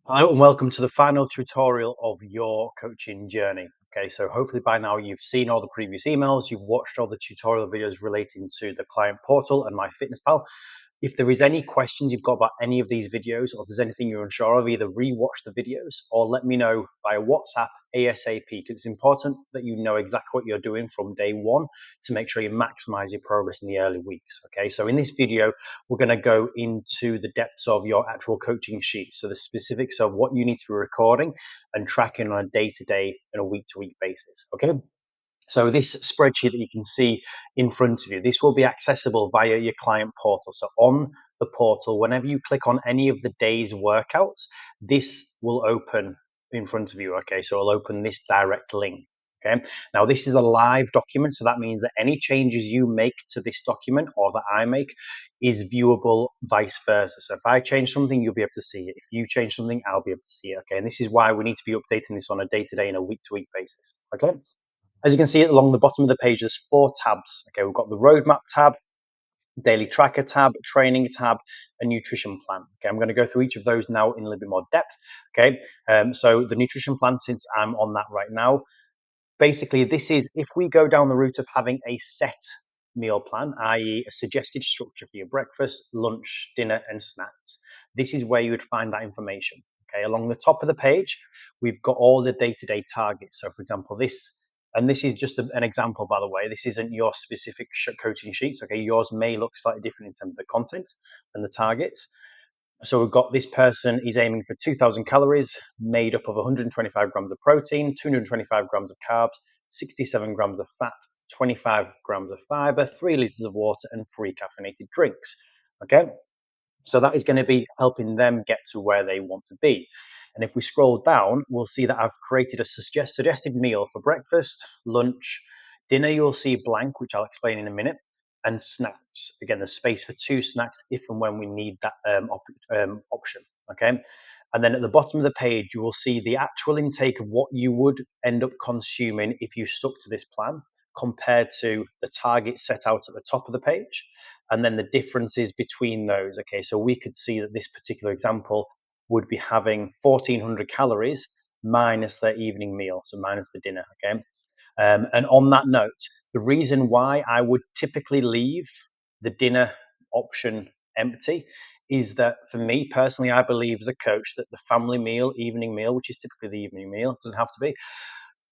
Hello and welcome to the final tutorial of your coaching journey. Okay, so hopefully by now you've seen all the previous emails, you've watched all the tutorial videos relating to the client portal and MyFitnessPal. If there is any questions you've got about any of these videos, or if there's anything you're unsure of, either re-watch the videos or let me know via WhatsApp ASAP, because it's important that you know exactly what you're doing from day one to make sure you maximize your progress in the early weeks. Okay, so in this video, we're going to go into the depths of your actual coaching sheet. So the specifics of what you need to be recording and tracking on a day-to-day and a week-to-week basis. Okay. So this spreadsheet that you can see in front of you, this will be accessible via your client portal. So on the portal, whenever you click on any of the day's workouts, this will open in front of you. Okay, so it'll open this direct link. Okay, now this is a live document, so that means that any changes you make to this document or that I make is viewable vice versa. So if I change something, you'll be able to see it. If you change something, I'll be able to see it. Okay, and this is why we need to be updating this on a day-to-day and a week-to-week basis. Okay. As you can see along the bottom of the page, there's 4 tabs. Okay, we've got the roadmap tab, daily tracker tab, training tab, and nutrition plan. Okay, I'm going to go through each of those now in a little bit more depth. Okay, so the nutrition plan, since I'm on that right now, basically this is if we go down the route of having a set meal plan, i.e. a suggested structure for your breakfast, lunch, dinner, and snacks. This is where you would find that information. Okay, along the top of the page, we've got all the day-to-day targets. So for example, this is just an example, by the way. This isn't your specific coaching sheets. Okay, yours may look slightly different in terms of the content and the targets. So we've got this person is aiming for 2,000 calories made up of 125 grams of protein, 225 grams of carbs, 67 grams of fat, 25 grams of fiber, 3 liters of water, and 3 caffeinated drinks. Okay, so that is going to be helping them get to where they want to be. And if we scroll down, we'll see that I've created a suggested meal for breakfast, lunch, dinner. You'll see blank, which I'll explain in a minute, and snacks. Again, there's space for 2 snacks if and when we need that option. Okay. And then at the bottom of the page, you will see the actual intake of what you would end up consuming if you stuck to this plan compared to the target set out at the top of the page, and then the differences between those. Okay, so we could see that this particular example would be having 1,400 calories minus their evening meal, so minus the dinner. Okay, and on that note, the reason why I would typically leave the dinner option empty is that for me personally, I believe as a coach that the family meal, evening meal, which is typically the evening meal, doesn't have to be,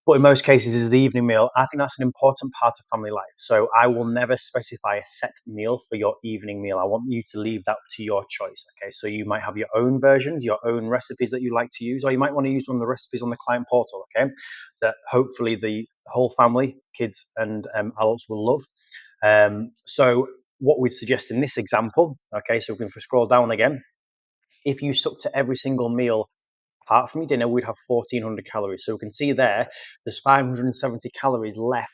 but in most cases is the evening meal. I think that's an important part of family life. So I will never specify a set meal for your evening meal. I want you to leave that to your choice. Okay, so you might have your own versions, your own recipes that you like to use, or you might want to use one of the recipes on the client portal. Okay, that hopefully the whole family, kids and adults will love. So what we'd suggest in this example, okay, so we can scroll down again. If you stuck to every single meal apart from your dinner, we'd have 1,400 calories. So we can see there's 570 calories left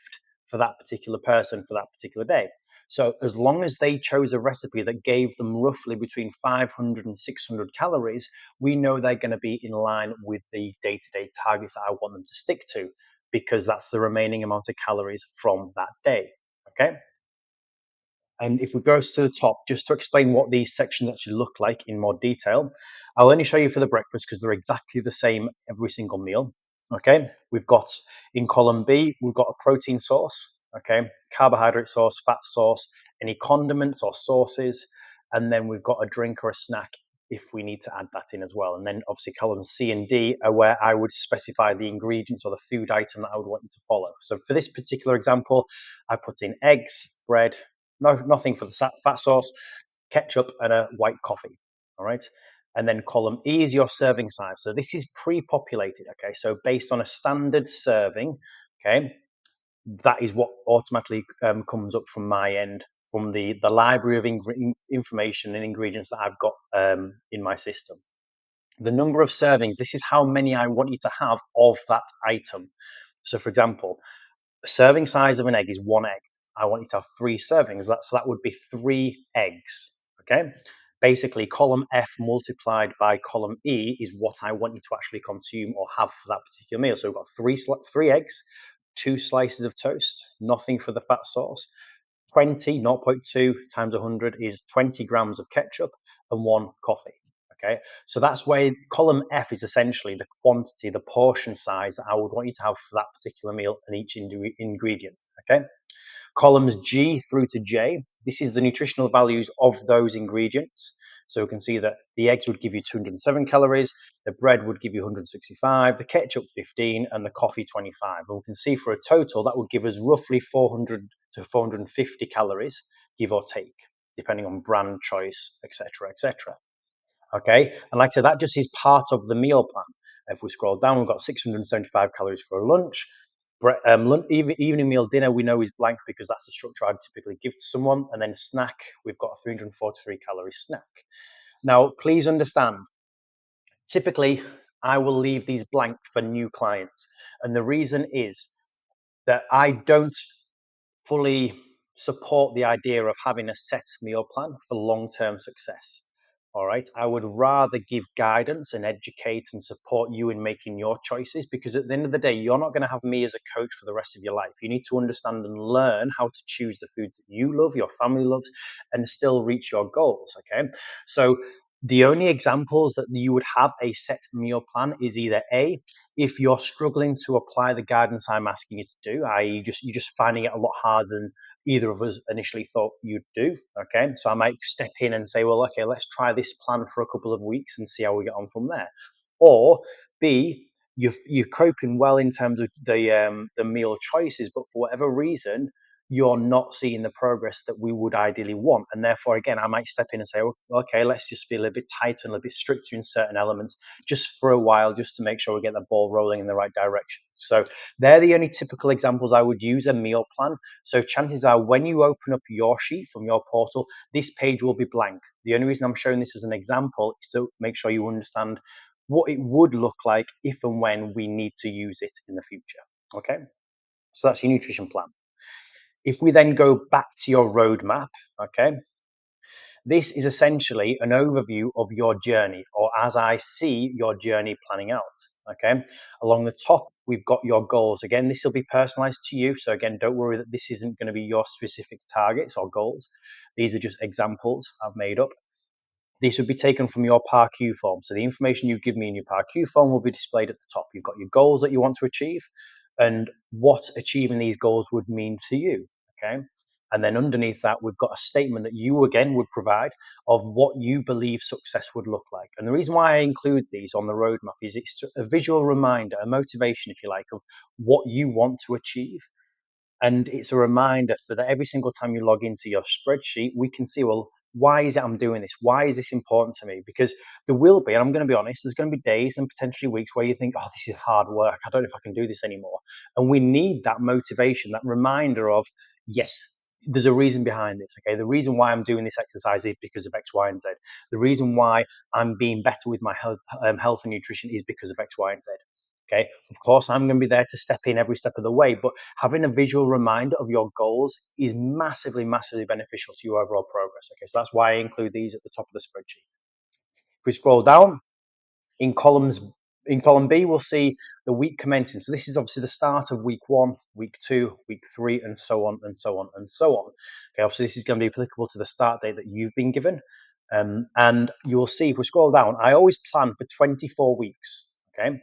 for that particular person for that particular day. So as long as they chose a recipe that gave them roughly between 500 and 600 calories, we know they're going to be in line with the day-to-day targets that I want them to stick to, because that's the remaining amount of calories from that day. Okay. And if we go to the top, just to explain what these sections actually look like in more detail, I'll only show you for the breakfast because they're exactly the same every single meal. Okay, we've got in column B, we've got a protein source, okay, carbohydrate source, fat source, any condiments or sauces, and then we've got a drink or a snack if we need to add that in as well. And then obviously columns C and D are where I would specify the ingredients or the food item that I would want you to follow. So for this particular example, I put in eggs, bread, nothing for the fat sauce, ketchup, and a white coffee. All right. And then column E is your serving size. So this is pre-populated. Okay. So based on a standard serving, okay, that is what automatically comes up from my end, from the library of information and ingredients that I've got in my system. The number of servings, this is how many I want you to have of that item. So for example, the serving size of an egg is 1 egg. I want you to have 3 servings. So that would be 3 eggs. Okay. Basically, column F multiplied by column E is what I want you to actually consume or have for that particular meal. So we've got 3 eggs, 2 slices of toast, nothing for the fat sauce. 20, 0.2 times 100 is 20 grams of ketchup and 1 coffee. Okay. So that's where column F is essentially the quantity, the portion size that I would want you to have for that particular meal and each ingredient. Okay. Columns G through to J, this is the nutritional values of those ingredients. So we can see that the eggs would give you 207 calories, the bread would give you 165, the ketchup 15, and the coffee 25. And we can see for a total that would give us roughly 400 to 450 calories, give or take, depending on brand choice, etc., etc. Okay, and like I said, that just is part of the meal plan. If we scroll down, we've got 675 calories for a lunch. Evening meal, dinner, we know is blank because that's the structure I'd typically give to someone. And then snack, we've got a 343 calorie snack. Now, please understand, typically I will leave these blank for new clients. And the reason is that I don't fully support the idea of having a set meal plan for long-term success. All right. I would rather give guidance and educate and support you in making your choices, because at the end of the day, you're not going to have me as a coach for the rest of your life. You need to understand and learn how to choose the foods that you love, your family loves, and still reach your goals. Okay. So the only examples that you would have a set meal plan is either A, if you're struggling to apply the guidance I'm asking you to do, i.e., you're just finding it a lot harder than either of us initially thought you'd do. Okay, so I might step in and say, well, okay, let's try this plan for a couple of weeks and see how we get on from there. Or B, you're coping well in terms of the meal choices, but for whatever reason, you're not seeing the progress that we would ideally want. And therefore, again, I might step in and say, oh, okay, let's just be a little bit tighter and a little bit stricter in certain elements just for a while, just to make sure we get the ball rolling in the right direction. So they're the only typical examples I would use a meal plan. So chances are when you open up your sheet from your portal, this page will be blank. The only reason I'm showing this as an example is to make sure you understand what it would look like if and when we need to use it in the future. Okay, so that's your nutrition plan. If we then go back to your roadmap, okay, this is essentially an overview of your journey, or as I see your journey planning out. Okay, along the top, we've got your goals. Again, this will be personalized to you. So, again, don't worry that this isn't going to be your specific targets or goals. These are just examples I've made up. This would be taken from your PAR-Q form. So the information you give me in your PAR-Q form will be displayed at the top. You've got your goals that you want to achieve and what achieving these goals would mean to you. Okay. And then underneath that, we've got a statement that you again would provide of what you believe success would look like. And the reason why I include these on the roadmap is it's a visual reminder, a motivation, if you like, of what you want to achieve. And it's a reminder for that every single time you log into your spreadsheet, we can see, well, why is it I'm doing this? Why is this important to me? Because there will be, and I'm going to be honest, there's going to be days and potentially weeks where you think, oh, this is hard work. I don't know if I can do this anymore. And we need that motivation, that reminder of, yes, there's a reason behind this. Okay. The reason why I'm doing this exercise is because of X, Y, and Z. The reason why I'm being better with my health and nutrition is because of X, Y, and Z. Okay, of course, I'm going to be there to step in every step of the way, but having a visual reminder of your goals is massively, massively beneficial to your overall progress. Okay, so that's why I include these at the top of the spreadsheet. If we scroll down in column B, we'll see the week commencing. So this is obviously the start of week 1, week 2, week 3, and so on and so on and so on. Okay, obviously this is going to be applicable to the start date that you've been given. And you'll see if we scroll down, I always plan for 24 weeks. Okay.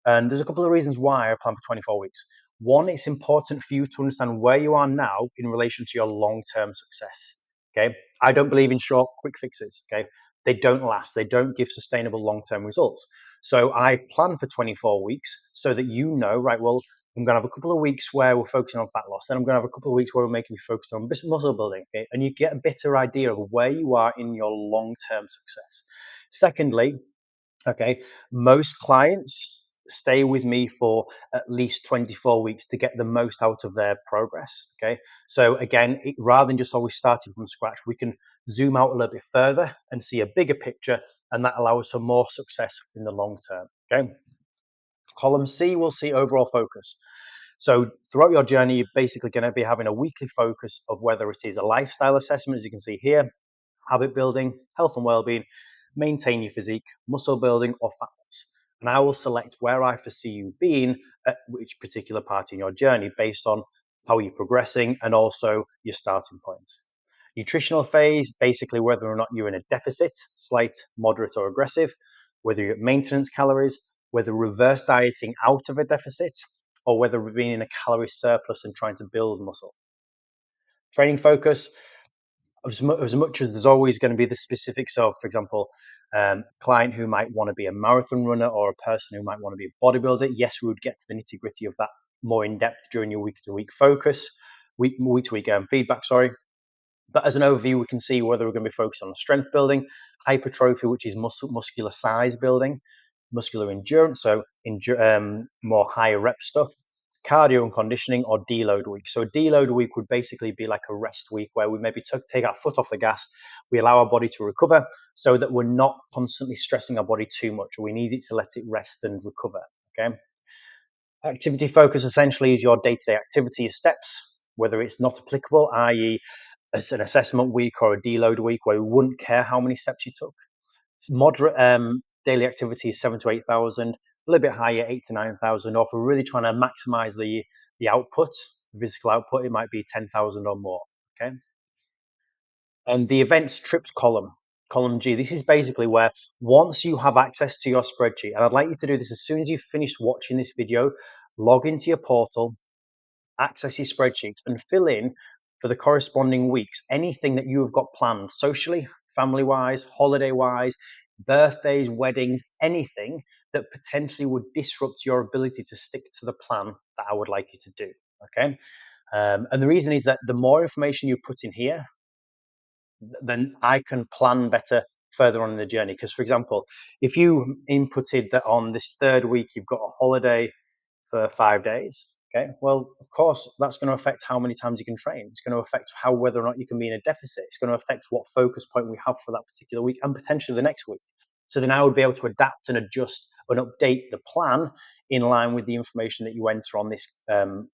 And there's a couple of reasons why I plan for 24 weeks. One, it's important for you to understand where you are now in relation to your long-term success. Okay. I don't believe in short, quick fixes. Okay. They don't last. They don't give sustainable long-term results. So I plan for 24 weeks so that you know, right, well, I'm going to have a couple of weeks where we're focusing on fat loss. Then I'm going to have a couple of weeks where we're making me focus on muscle building. Okay? And you get a better idea of where you are in your long-term success. Secondly, okay, most clients stay with me for at least 24 weeks to get the most out of their progress. Okay, so again, rather than just always starting from scratch, we can zoom out a little bit further and see a bigger picture, and that allows for more success in the long term. Okay, column C will see overall focus. So throughout your journey, you're basically going to be having a weekly focus of whether it is a lifestyle assessment, as you can see here, habit building, health and well-being, maintain your physique, muscle building, or fat loss. And I will select where I foresee you being at which particular part in your journey based on how you're progressing and also your starting point. Nutritional phase, basically whether or not you're in a deficit, slight, moderate, or aggressive. whether you're at maintenance calories, whether reverse dieting out of a deficit, or whether we're being in a calorie surplus and trying to build muscle. Training focus, as much as there's always going to be the specifics of, for example, client who might want to be a marathon runner or a person who might want to be a bodybuilder. Yes, we would get to the nitty gritty of that more in depth during your week to week focus, week to week feedback. Sorry, but as an overview, we can see whether we're going to be focused on strength building, hypertrophy, which is muscular size building, muscular endurance, so more higher rep stuff, cardio and conditioning, or deload week. So a deload week would basically be like a rest week where we maybe take our foot off the gas, we allow our body to recover so that we're not constantly stressing our body too much. We need it to let it rest and recover. Okay. Activity focus essentially is your day-to-day activity steps, whether it's not applicable, i.e. as an assessment week or a deload week where we wouldn't care how many steps you took. It's moderate daily activity is 7,000 to 8,000, a little bit higher, 8,000 to 9,000. Or if we're really trying to maximize the output, physical output, it might be 10,000 or more. Okay. And the events trips column G, this is basically where once you have access to your spreadsheet, and I'd like you to do this as soon as you've finished watching this video, log into your portal, access your spreadsheets, and fill in for the corresponding weeks anything that you have got planned socially, family wise, holiday wise, birthdays, weddings, anything that potentially would disrupt your ability to stick to the plan that I would like you to do. Okay. And the reason is that the more information you put in here, then I can plan better further on in the journey. Because, for example, if you inputted that on this third week you've got a holiday for 5 days, okay, well, of course, that's going to affect how many times you can train. It's going to affect how whether or not you can be in a deficit. It's going to affect what focus point we have for that particular week and potentially the next week. So then I would be able to adapt and adjust and update the plan in line with the information that you enter on this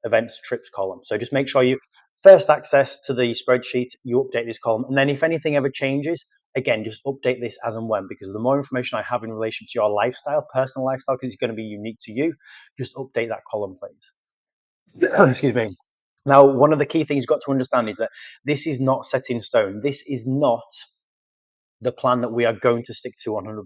events trips column. So just make sure you first access to the spreadsheet, you update this column, and then if anything ever changes, again, just update this as and when, because the more information I have in relation to your lifestyle, personal lifestyle, because it's going to be unique to you, just update that column, please. Excuse me. Now, one of the key things you've got to understand is that this is not set in stone. This is not the plan that we are going to stick to 100%.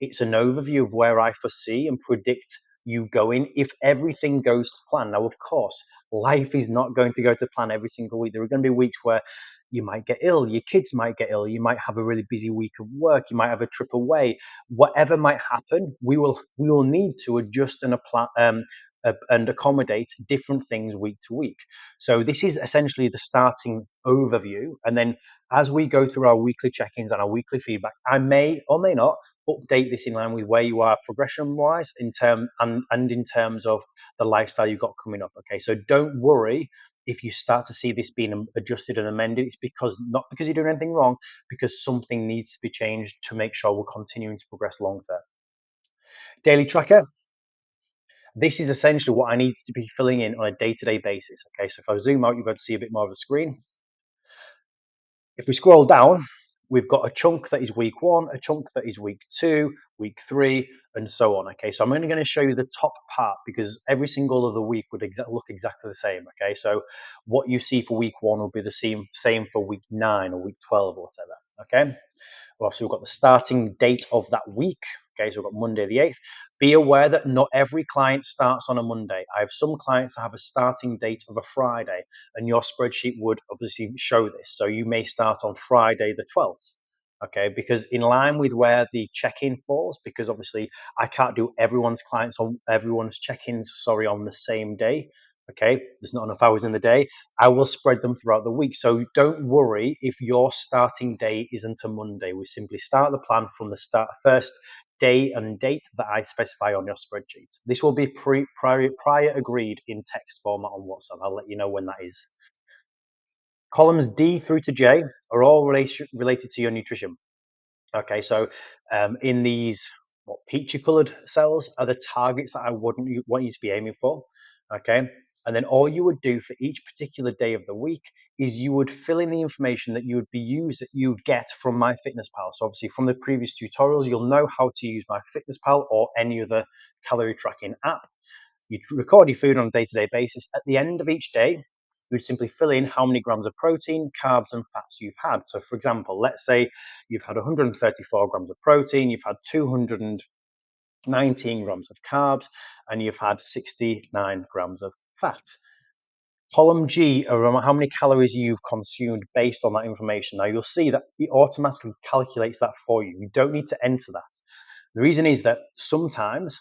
It's an overview of where I foresee and predict you going if everything goes to plan. Now, of course, life is not going to go to plan every single week. There are going to be weeks where you might get ill, your kids might get ill, you might have a really busy week of work, you might have a trip away. Whatever might happen, we will need to adjust and accommodate different things week to week. So this is essentially the starting overview, and then as we go through our weekly check-ins and our weekly feedback, I may or may not update this in line with where you are progression-wise in terms of the lifestyle you've got coming up. Okay, so don't worry if you start to see this being adjusted and amended. It's not because you're doing anything wrong, because something needs to be changed to make sure we're continuing to progress long term. Daily tracker. This is essentially what I need to be filling in on a day-to-day basis. Okay, so if I zoom out, you'll be able to see a bit more of the screen. If we scroll down, we've got a chunk that is week 1, a chunk that is week 2, week 3, and so on. Okay, so I'm only going to show you the top part because every single other week would look exactly the same. Okay, so what you see for week 1 will be the same for week 9 or week 12 or whatever. Okay, well, so we've got the starting date of that week. Okay, so we've got Monday the 8th. Be aware that not every client starts on a Monday. I have some clients that have a starting date of a Friday, and your spreadsheet would obviously show this. So you may start on Friday the 12th. Okay, because in line with where the check-in falls, because obviously I can't do everyone's check-ins, on the same day. Okay, there's not enough hours in the day. I will spread them throughout the week. So don't worry if your starting day isn't a Monday. We simply start the plan from the first day and date that I specify on your spreadsheet. This will be prior agreed in text format on WhatsApp. I'll let you know when that is. Columns D through to J are all related to your nutrition. Okay, so in these peachy coloured cells are the targets that I want you to be aiming for. Okay, and then all you would do for each particular day of the week is you would fill in the information that you'd get from MyFitnessPal. So obviously from the previous tutorials, you'll know how to use MyFitnessPal or any other calorie tracking app. You record your food on a day-to-day basis. At the end of each day, you would simply fill in how many grams of protein, carbs, and fats you've had. So, for example, let's say you've had 134 grams of protein, you've had 219 grams of carbs, and you've had 69 grams of fat. Column G are how many calories you've consumed based on that information. Now, you'll see that it automatically calculates that for you. You don't need to enter that. The reason is that sometimes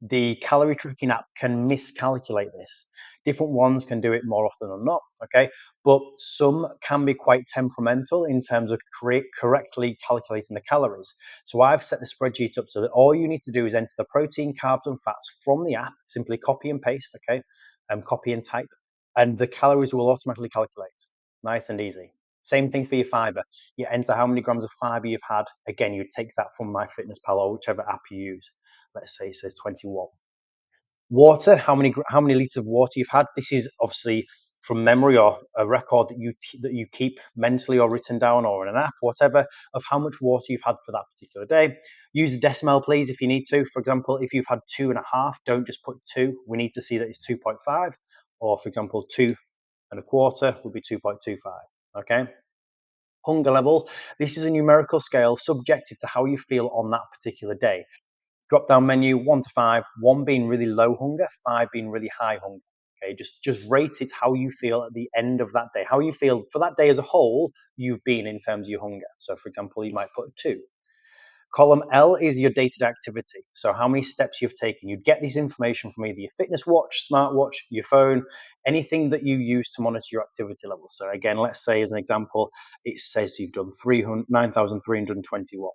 the calorie tracking app can miscalculate this. Different ones can do it more often than not, okay? But some can be quite temperamental in terms of correctly calculating the calories. So I've set the spreadsheet up so that all you need to do is enter the protein, carbs, and fats from the app, simply copy and paste, okay? Copy and type, and the calories will automatically calculate. Nice and easy. Same thing for your fiber. You enter how many grams of fiber you've had. Again, you take that from MyFitnessPal or whichever app you use. Let's say it says 21. Water, how many liters of water you've had. This is obviously from memory or a record that you keep mentally or written down or in an app, whatever, of how much water you've had for that particular day. Use a decimal, please, if you need to. For example, if you've had 2.5, don't just put 2. We need to see that it's 2.5. Or, for example, 2.25 would be 2.25. Okay. Hunger level. This is a numerical scale subjective to how you feel on that particular day. Drop down menu 1 to 5, 1 being really low hunger, 5 being really high hunger. Okay, just rate it how you feel at the end of that day, how you feel for that day as a whole you've been in terms of your hunger. So, for example, you might put 2. Column L is your day-to-day activity. So how many steps you've taken. You'd get this information from either your fitness watch, smartwatch, your phone, anything that you use to monitor your activity level. So again, let's say as an example, it says you've done 9,321.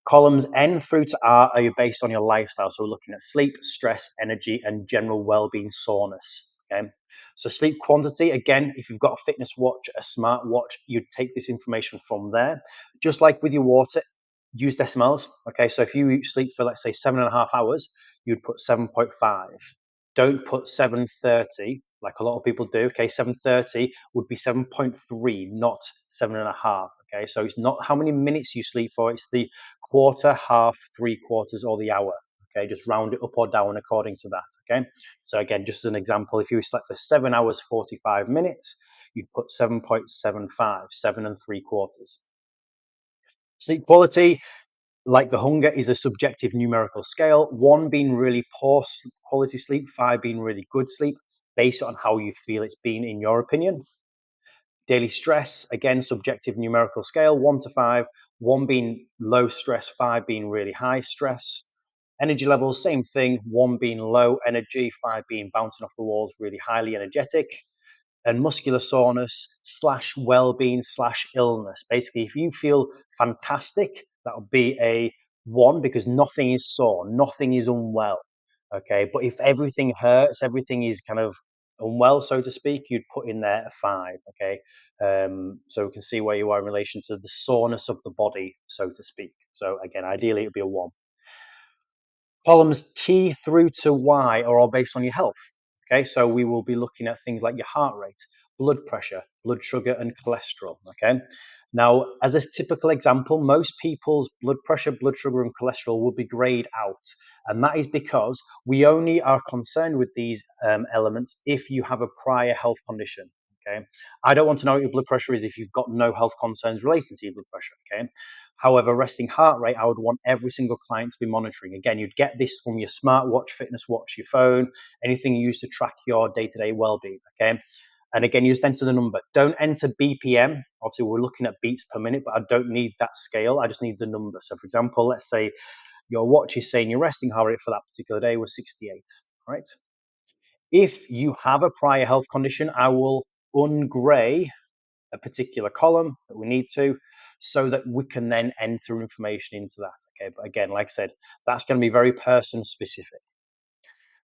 Columns N through to R are based on your lifestyle. So we're looking at sleep, stress, energy, and general well-being soreness. Okay. So sleep quantity, again, if you've got a fitness watch, a smart watch, you'd take this information from there. Just like with your water, use decimals. Okay. So if you sleep for, let's say, 7.5 hours, you'd put 7.5. Don't put 7:30 like a lot of people do. Okay. 7:30 would be 7.3, not 7.5. Okay. So it's not how many minutes you sleep for, it's the quarter, half, 3/4, or the hour. Okay, just round it up or down according to that. Okay, so again, just as an example, if you slept for 7 hours 45 minutes, you'd put 7.75, 7 3/4. Sleep quality, like the hunger, is a subjective numerical scale. 1 being really poor quality sleep, 5 being really good sleep, based on how you feel it's been in your opinion. Daily stress, again, subjective numerical scale, 1 to 5, 1 being low stress, 5 being really high stress. Energy levels, same thing, 1 being low energy, 5 being bouncing off the walls, really highly energetic. And muscular soreness slash well-being slash illness. Basically, if you feel fantastic, that would be a 1 because nothing is sore, nothing is unwell. Okay, but if everything hurts, everything is kind of unwell, so to speak, you'd put in there a 5. Okay, so we can see where you are in relation to the soreness of the body, so to speak. So again, ideally, it would be a 1. Columns T through to Y are all based on your health. Okay, so we will be looking at things like your heart rate, blood pressure, blood sugar, and cholesterol. Okay, now as a typical example, most people's blood pressure, blood sugar, and cholesterol will be grayed out, and that is because we only are concerned with these elements if you have a prior health condition. Okay, I don't want to know what your blood pressure is if you've got no health concerns relating to your blood pressure. Okay, however, resting heart rate, I would want every single client to be monitoring. Again, you'd get this from your smartwatch, fitness watch, your phone, anything you use to track your day-to-day well-being. Okay, and again, you just enter the number. Don't enter BPM. Obviously, we're looking at beats per minute, but I don't need that scale. I just need the number. So, for example, let's say your watch is saying your resting heart rate for that particular day was 68. Right? If you have a prior health condition, I will ungray a particular column that we need to, so that we can then enter information into that. Okay, but again, like I said, that's going to be very person specific.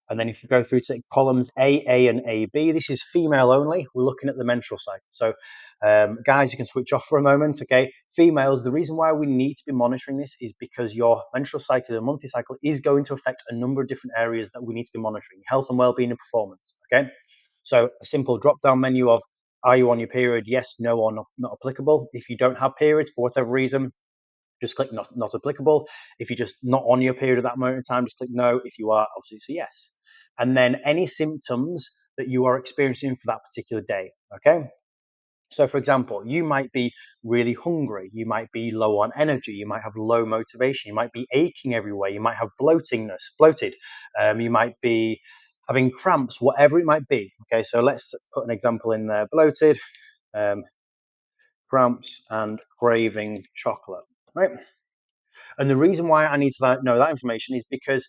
And then if you go through to columns A, and AB, this is female only. We're looking at the menstrual cycle. So guys, you can switch off for a moment. Okay, females, the reason why we need to be monitoring this is because your menstrual cycle, your monthly cycle, is going to affect a number of different areas that we need to be monitoring: health and well-being and performance. Okay, so a simple drop-down menu of, are you on your period? Yes, no, or not applicable. If you don't have periods for whatever reason, just click not applicable. If you're just not on your period at that moment in time, just click no. If you are, obviously it's a yes. And then any symptoms that you are experiencing for that particular day. Okay. So, for example, you might be really hungry, you might be low on energy, you might have low motivation, you might be aching everywhere, you might have bloated, you might be having cramps, whatever it might be. Okay, so let's put an example in there: bloated, um, cramps, and craving chocolate. Right. And the reason why I need to know that information is because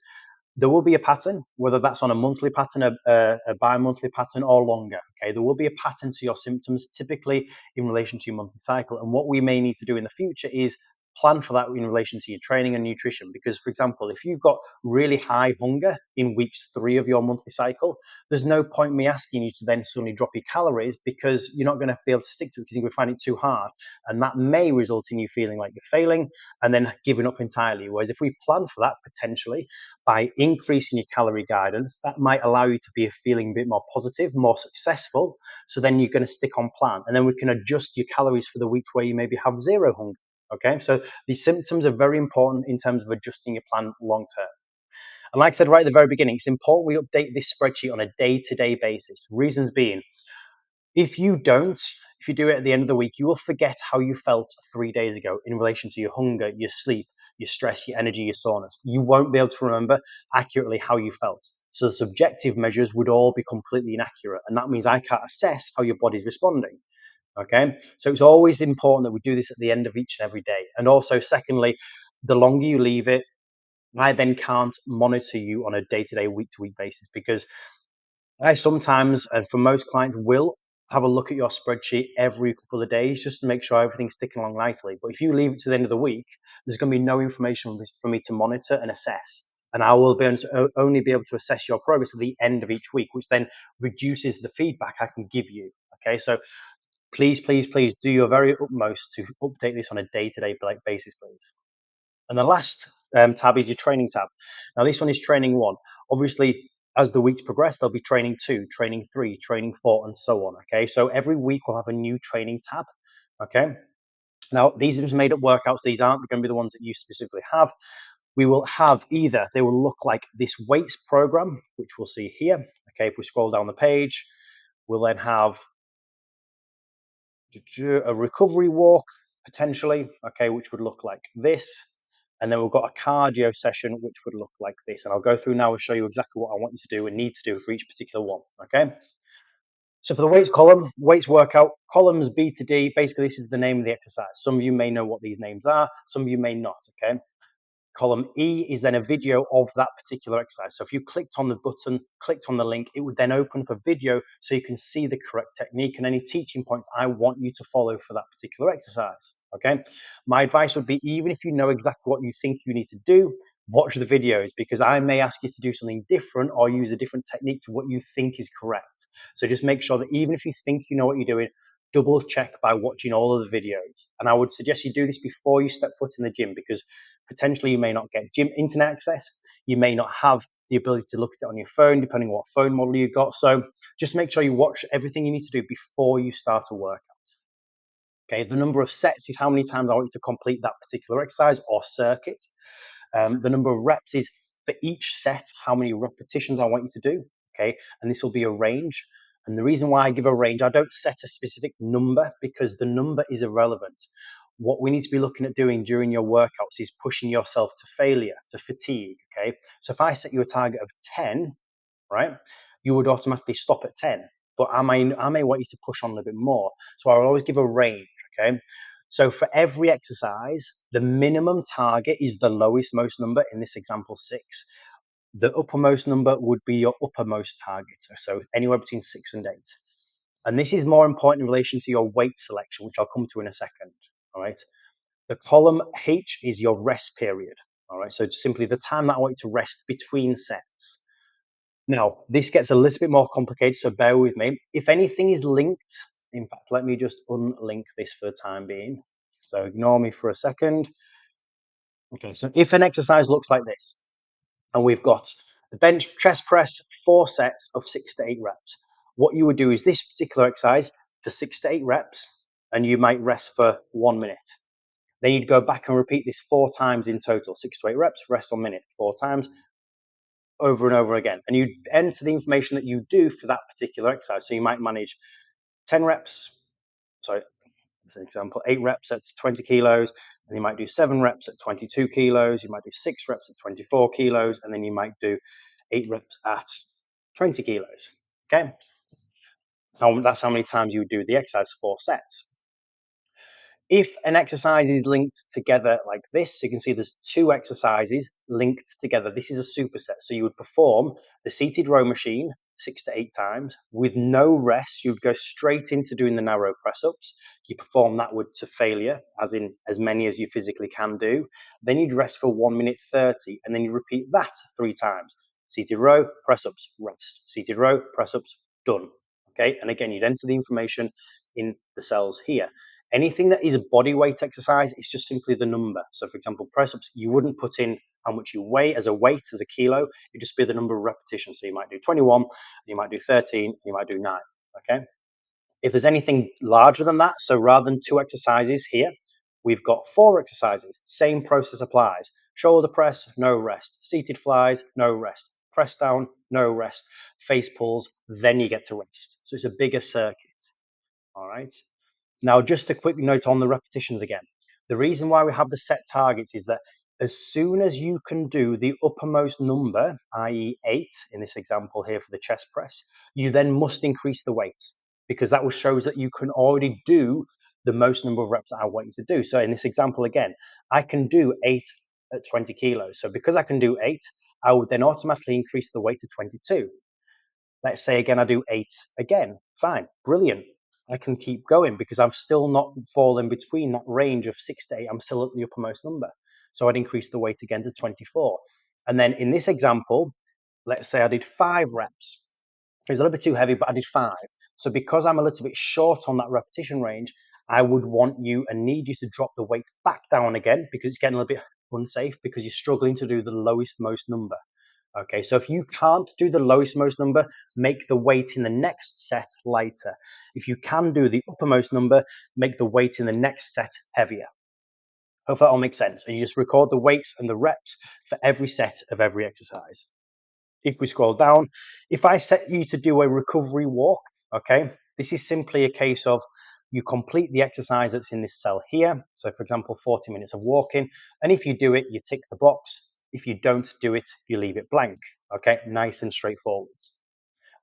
there will be a pattern, whether that's on a monthly pattern, a bi-monthly pattern, or longer. Okay, there will be a pattern to your symptoms, typically in relation to your monthly cycle. And what we may need to do in the future is plan for that in relation to your training and nutrition. Because, for example, if you've got really high hunger in weeks 3 of your monthly cycle, there's no point me asking you to then suddenly drop your calories, because you're not going to be able to stick to it, because you're going to find it too hard. And that may result in you feeling like you're failing and then giving up entirely. Whereas if we plan for that, potentially by increasing your calorie guidance, that might allow you to be feeling a bit more positive, more successful. So then you're going to stick on plan, and then we can adjust your calories for the week where you maybe have zero hunger. Okay, so the symptoms are very important in terms of adjusting your plan long term. And like I said right at the very beginning, it's important we update this spreadsheet on a day-to-day basis. Reasons being, if you don't, if you do it at the end of the week, you will forget how you felt 3 days ago in relation to your hunger, your sleep, your stress, your energy, your soreness. You won't be able to remember accurately how you felt. So the subjective measures would all be completely inaccurate. And that means I can't assess how your body's responding. Okay. So it's always important that we do this at the end of each and every day. And also, secondly, the longer you leave it, I then can't monitor you on a day-to-day, week-to-week basis, because I sometimes, and for most clients, will have a look at your spreadsheet every couple of days just to make sure everything's ticking along nicely. But if you leave it to the end of the week, there's going to be no information for me to monitor and assess. And I will be able to only be able to assess your progress at the end of each week, which then reduces the feedback I can give you. Okay, so please, please, please do your very utmost to update this on a day-to-day basis, please. And the last tab is your training tab. Now, this one is training 1. Obviously, as the weeks progress, there'll be training 2, training 3, training 4, and so on. Okay, so every week we'll have a new training tab. Okay, now these are just made up workouts. These aren't going to be the ones that you specifically have. We will have either, they will look like this weights program, which we'll see here. Okay, if we scroll down the page, we'll then have a recovery walk potentially, okay, which would look like this. And then we've got a cardio session, which would look like this. And I'll go through now and show you exactly what I want you to do and need to do for each particular one, okay? So for the weights column, weights workout, columns B to D, basically this is the name of the exercise. Some of you may know what these names are, some of you may not, okay? Column E is then a video of that particular exercise. So if you clicked on the button, clicked on the link, it would then open up a video so you can see the correct technique and any teaching points I want you to follow for that particular exercise. Okay. My advice would be, even if you know exactly what you think you need to do, watch the videos, because I may ask you to do something different or use a different technique to what you think is correct. So just make sure that even if you think you know what you're doing, double check by watching all of the videos. And I would suggest you do this before you step foot in the gym, because potentially you may not get gym internet access. You may not have the ability to look at it on your phone, depending on what phone model you've got. So just make sure you watch everything you need to do before you start a workout. Okay, the number of sets is how many times I want you to complete that particular exercise or circuit. The number of reps is for each set, how many repetitions I want you to do. Okay, and this will be a range. And the reason why I give a range, I don't set a specific number, because the number is irrelevant. What we need to be looking at doing during your workouts is pushing yourself to failure, to fatigue. Okay, so if I set you a target of 10, right, you would automatically stop at 10. But I may want you to push on a little bit more. So I will always give a range. Okay, so for every exercise, the minimum target is the lowest most number, in this example 6. The uppermost number would be your uppermost target, so anywhere between 6 and 8. And this is more important in relation to your weight selection, which I'll come to in a second. All right. The column H is your rest period. All right. So it's simply the time that I want you to rest between sets. Now, this gets a little bit more complicated, so bear with me. If anything is linked, in fact, let me just unlink this for the time being. So ignore me for a second. Okay, so if an exercise looks like this, and we've got the bench chest press, 4 sets of 6 to 8 reps, what you would do is this particular exercise for 6 to 8 reps, and you might rest for 1 minute. Then you'd go back and repeat this 4 times in total, 6 to 8 reps, rest 1 minute, 4 times. over and over again. And you enter the information that you do for that particular exercise. So you might manage 10 reps, sorry, as an example, 8 reps at 20 kilos, and you might do 7 reps at 22 kilos, you might do 6 reps at 24 kilos, and then you might do 8 reps at 20 kilos. Okay? Now that's how many times you would do the exercise, 4 sets. If an exercise is linked together like this, you can see there's 2 exercises linked together. This is a superset. So you would perform the seated row machine 6 to 8 times with no rest. You'd go straight into doing the narrow press ups. You perform that to failure, as in as many as you physically can do. Then you'd rest for 1 minute 30, and then you repeat that 3 times. Seated row, press ups, rest. Seated row, press ups, done. Okay, and again, you'd enter the information in the cells here. Anything that is a body weight exercise, it's just simply the number. So for example, press ups, you wouldn't put in how much you weigh as a weight, as a kilo, it'd just be the number of repetitions. So you might do 21, you might do 13, you might do 9, okay? If there's anything larger than that, so rather than 2 exercises here, we've got 4 exercises, same process applies. Shoulder press, no rest. Seated flies, no rest. Press down, no rest. Face pulls, then you get to rest. So it's a bigger circuit, all right? Now, just a quick note on the repetitions again. The reason why we have the set targets is that as soon as you can do the uppermost number, i.e. 8 in this example here for the chest press, you then must increase the weight, because that shows that you can already do the most number of reps that I want you to do. So in this example again, I can do 8 at 20 kilos. So because I can do 8, I would then automatically increase the weight to 22. Let's say again, I do 8 again. Fine, brilliant. I can keep going because I've still not fallen between that range of 6 to 8. I'm still at the uppermost number. So I'd increase the weight again to 24. And then in this example, let's say I did 5 reps. It was a little bit too heavy, but I did 5. So because I'm a little bit short on that repetition range, I would want you and need you to drop the weight back down again, because it's getting a little bit unsafe because you're struggling to do the lowest most number. Okay, so if you can't do the lowest most number, make the weight in the next set lighter. If you can do the uppermost number, make the weight in the next set heavier. Hope that all makes sense. And you just record the weights and the reps for every set of every exercise. If we scroll down, if I set you to do a recovery walk, okay, this is simply a case of you complete the exercise that's in this cell here. So for example, 40 minutes of walking. And if you do it, you tick the box. If you don't do it, you leave it blank. Okay, nice and straightforward.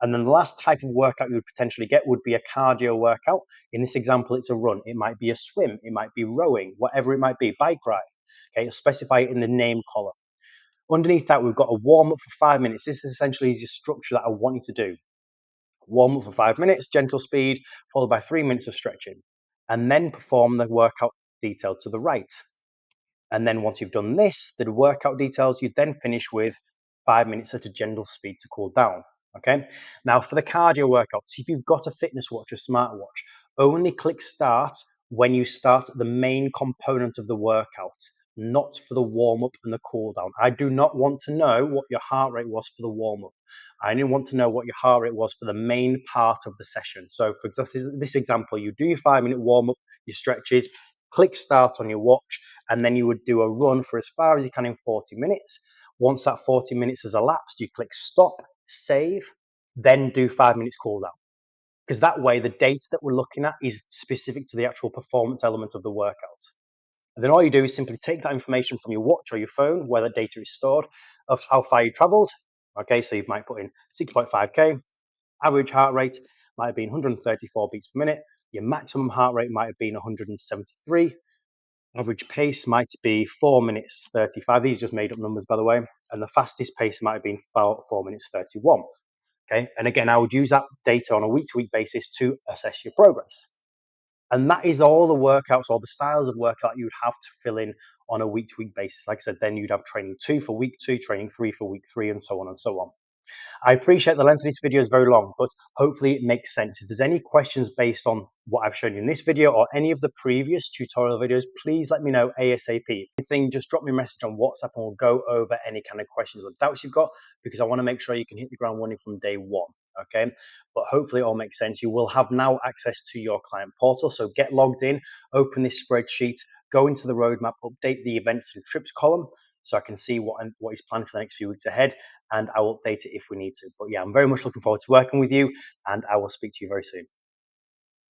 And then the last type of workout you would potentially get would be a cardio workout. In this example, it's a run. It might be a swim. It might be rowing, whatever it might be, bike ride. Okay, specify it in the name column. Underneath that, we've got a warm up for 5 minutes. This is essentially your structure that I want you to do. Warm up for 5 minutes, gentle speed, followed by 3 minutes of stretching. And then perform the workout detailed to the right. And then once you've done this, the workout details, you then finish with 5 minutes at a gentle speed to cool down. Okay. Now for the cardio workouts, if you've got a fitness watch or smartwatch, only click start when you start the main component of the workout, not for the warm up and the cool down. I do not want to know what your heart rate was for the warm up. I only want to know what your heart rate was for the main part of the session. So for this example, you do your 5-minute warm up, your stretches, click start on your watch, and then you would do a run for as far as you can in 40 minutes. Once that 40 minutes has elapsed, you click stop, save, then do 5 minutes cool down. Because that way, the data that we're looking at is specific to the actual performance element of the workout. And then all you do is simply take that information from your watch or your phone, where that data is stored, of how far you traveled. Okay, so you might put in 6.5K, average heart rate might have been 134 beats per minute, your maximum heart rate might have been 173, average pace might be 4 minutes 35. These are just made up numbers, by the way. And the fastest pace might have been about 4 minutes 31. Okay. And again, I would use that data on a week to week basis to assess your progress. And that is all the workouts or the styles of workout you would have to fill in on a week to week basis. Like I said, then you'd have training 2 for week 2, training 3 for week 3, and so on and so on. I appreciate the length of this video is very long, but hopefully it makes sense. If there's any questions based on what I've shown you in this video or any of the previous tutorial videos, please let me know ASAP. Anything, just drop me a message on WhatsApp and we'll go over any kind of questions or doubts you've got, because I want to make sure you can hit the ground running from day one. Okay, but hopefully it all makes sense. You will have now access to your client portal. So get logged in, open this spreadsheet, go into the roadmap, update the events and trips column so I can see what is planned for the next few weeks ahead. and I will update it if we need to. But yeah, I'm very much looking forward to working with you, and I will speak to you very soon.